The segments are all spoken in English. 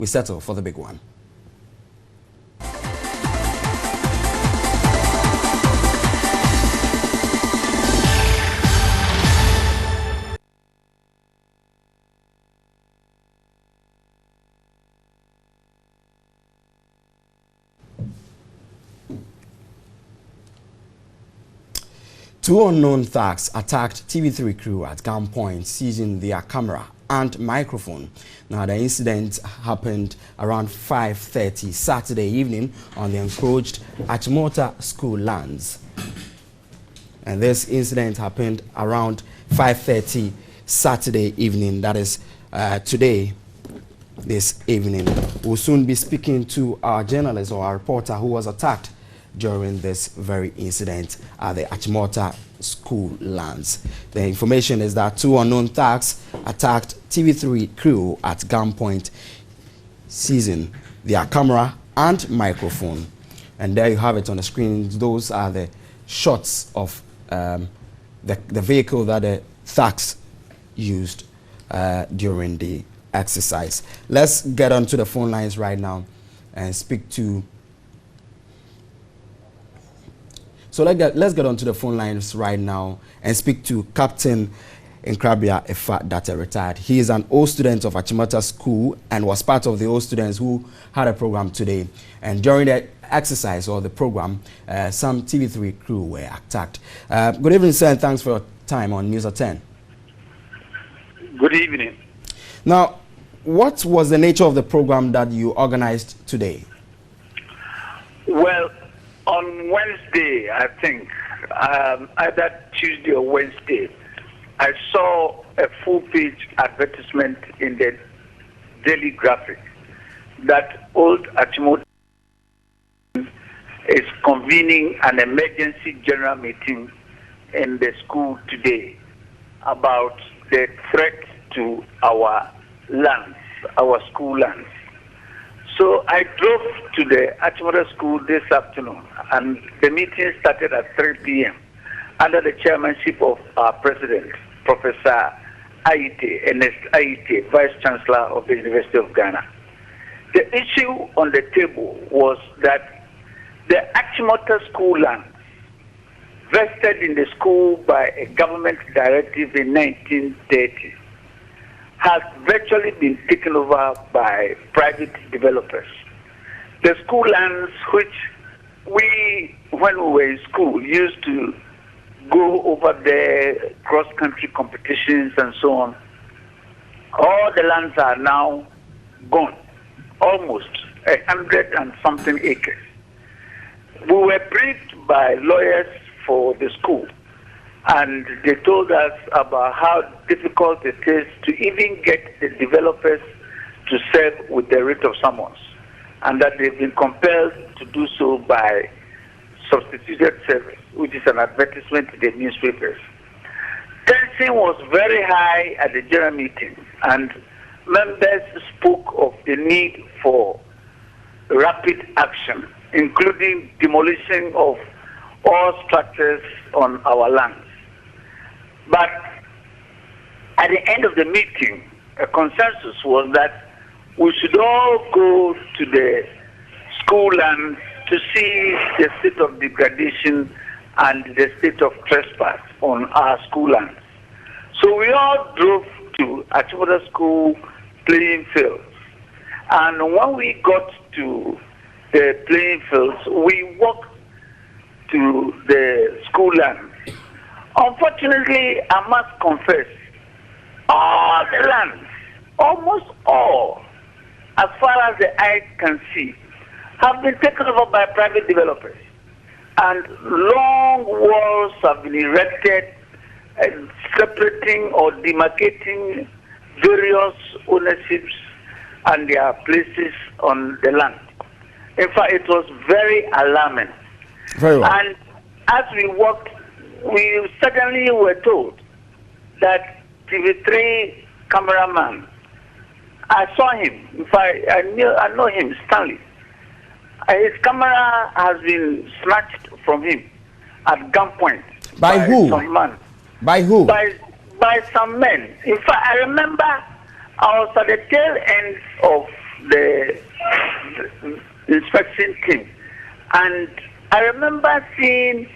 we settle for the big one. Two unknown thugs attacked TV3 crew at gunpoint, seizing their camera and microphone. Now, the incident happened around 5:30 Saturday evening on the encroached Achimota school lands. And this incident happened around 5:30 Saturday evening, that is today, this evening. We'll soon be speaking to our journalist or our reporter who was attacked during this very incident at the Achimota school lands. The information is that two unknown thugs attacked TV3 crew at gunpoint, seizing their camera and microphone. And there you have it on the screen. Those are the shots of the vehicle that the thugs used during the exercise. Let's get onto the phone lines right now and speak to let's get onto the phone lines right now and speak to Captain Encroachers of Achimota, retired. He is an old student of Achimota School and was part of the old students who had a program today. And during the exercise or the program, some TV3 crew were attacked. Good evening, sir, and thanks for your time on News at 10. Good evening. Now, what was the nature of the program that you organized today? Well, on Wednesday, I think, either Tuesday or Wednesday, I saw a full-page advertisement in the Daily Graphic that Old Achimota is convening an emergency general meeting in the school today about the threat to our lands, our school lands. So I drove to the Achimota school this afternoon, and the meeting started at 3 p.m. under the chairmanship of our president, Professor Aite, Ernest Aite, Vice Chancellor of the University of Ghana. The issue on the table was that the Achimota school lands vested in the school by a government directive in 1930 has virtually been taken over by private developers. The school lands which we, when we were in school, used to go over there, cross-country competitions and so on, all the lands are now gone, almost 100 and something acres. We were briefed by lawyers for the school, and they told us about how difficult it is to even get the developers to serve with the writ of summons, and that they've been compelled to do so by substituted service, which is an advertisement in the newspapers. Tension was very high at the general meeting, and members spoke of the need for rapid action, including demolition of all structures on our lands. But at the end of the meeting, a consensus was that we should all go to the school lands to see the state of degradation and the state of trespass on our school lands. So we all drove to Achimota School playing fields. And when we got to the playing fields, we walked to the school lands. Unfortunately, I must confess, all the lands, almost all, as far as the eye can see, have been taken over by private developers. And long walls have been erected, separating or demarcating various ownerships and their places on the land. In fact, it was very alarming. Very well. And as we walked, we suddenly were told that TV3 cameraman, I saw him. In fact, I know him, Stanley. His camera has been snatched from him at gunpoint. By who? Some man. By who? By some men. In fact, I remember I was at the tail end of the inspection team. And I remember seeing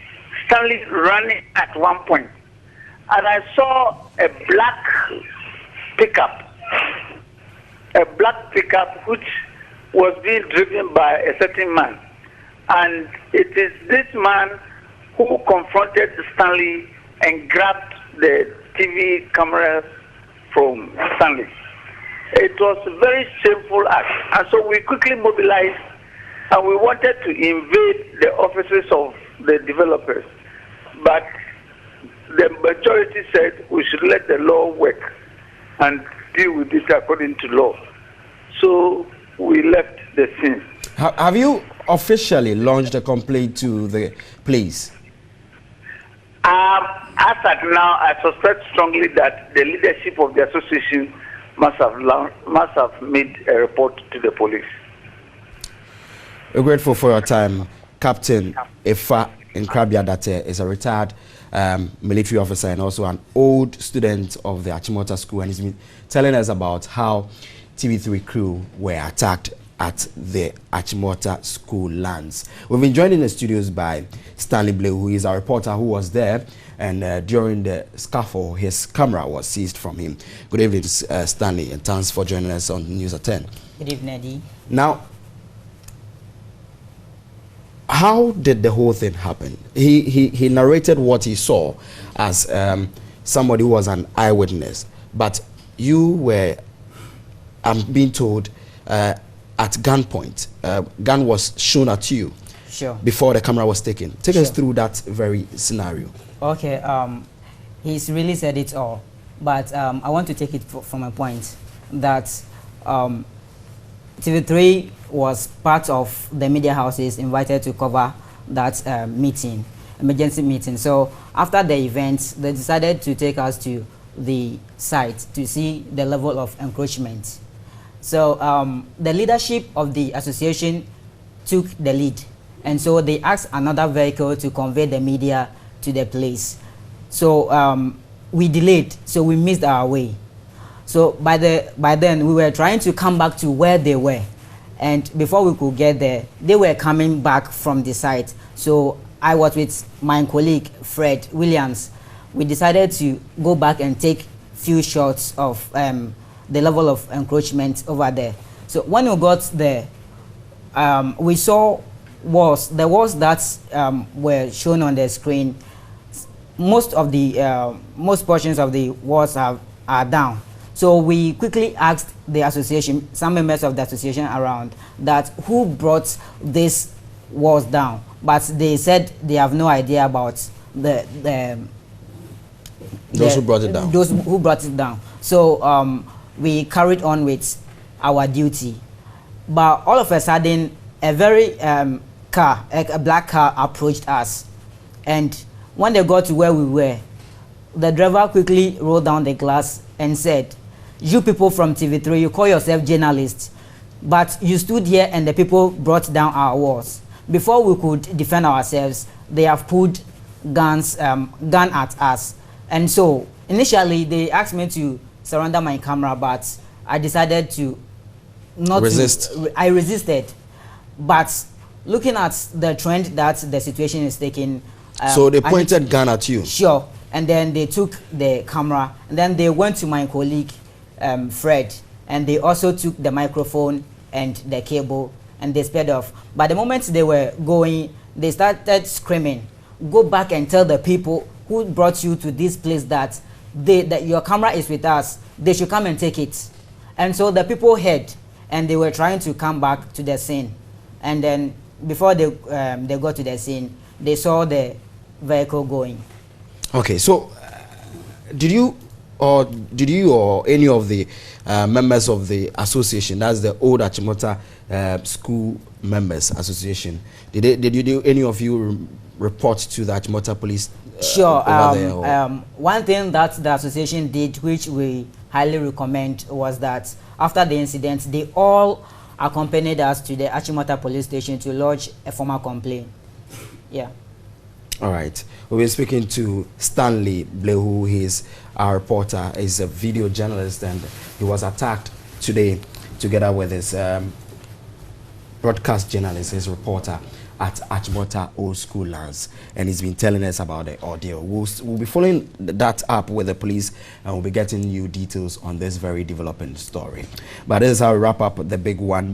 Stanley running at one point, and I saw a black pickup which was being driven by a certain man. And it is this man who confronted Stanley and grabbed the TV cameras from Stanley. It was a very shameful act. And so we quickly mobilized and we wanted to invade the offices of the developers. But the majority said we should let the law work and deal with it according to law. So we left the scene. Have you officially launched a complaint to the police? As at now, I suspect strongly that the leadership of the association must have made a report to the police. We're grateful for your time. Captain Efa Nkrabia is a retired military officer and also an old student of the Achimota school, and he's been telling us about how TV3 crew were attacked at the Achimota school lands. We've been joined in the studios by Stanley Blue, who is a reporter who was there, and during the scuffle, his camera was seized from him. Good evening, Stanley, and thanks for joining us on News at 10. Good evening, Eddie. Now, how did the whole thing happen? He narrated what he saw as somebody who was an eyewitness, but you were, I'm being told, at gunpoint. Gun was shown at you. Sure. Before the camera was taken. Take us through that very scenario. Okay. He's really said it all, but I want to take it from a point that TV3 was part of the media houses invited to cover that meeting, emergency meeting. So after the event, they decided to take us to the site to see the level of encroachment. So the leadership of the association took the lead, and so they asked another vehicle to convey the media to the place. So we delayed, so we missed our way. So by then we were trying to come back to where they were, and before we could get there, they were coming back from the site. So I was with my colleague Fred Williams. We decided to go back and take few shots of the level of encroachment over there. So when we got there, we saw walls. The walls that were shown on the screen, most portions of the walls are down. So we quickly asked the association, some members of the association around, that who brought these walls down. But they said they have no idea about those who brought it down. Those who brought it down. So we carried on with our duty. But all of a sudden, a very a black car approached us. And when they got to where we were, the driver quickly rolled down the glass and said, "You people from TV3, you call yourself journalists, but you stood here and the people brought down our walls. Before we could defend ourselves, they have pulled gun at us." And so initially they asked me to surrender my camera, but I decided to not resist. I resisted, but looking at the trend that the situation is taking, so they pointed gun at you. Sure. And then they took the camera, and then they went to my colleague Fred, and they also took the microphone and the cable, and they sped off. But the moment they were going, they started screaming, "Go back and tell the people who brought you to this place that your camera is with us. They should come and take it." And so the people heard, and they were trying to come back to the scene. And then before they got to the scene, they saw the vehicle going. Okay, so did you or any of the members of the association, that's the old Achimota school members association, did any of you report to the Achimota police? Sure. One thing that the association did, which we highly recommend, was that after the incident, they all accompanied us to the Achimota police station to lodge a formal complaint. Yeah. All right. We've been speaking to Stanley Blue, who is our reporter, is a video journalist, and he was attacked today together with his broadcast journalist, his reporter at Achimota Old School Lands, and he's been telling us about the ordeal. We'll be following that up with the police, and we'll be getting new details on this very developing story. But this is how we wrap up the big one.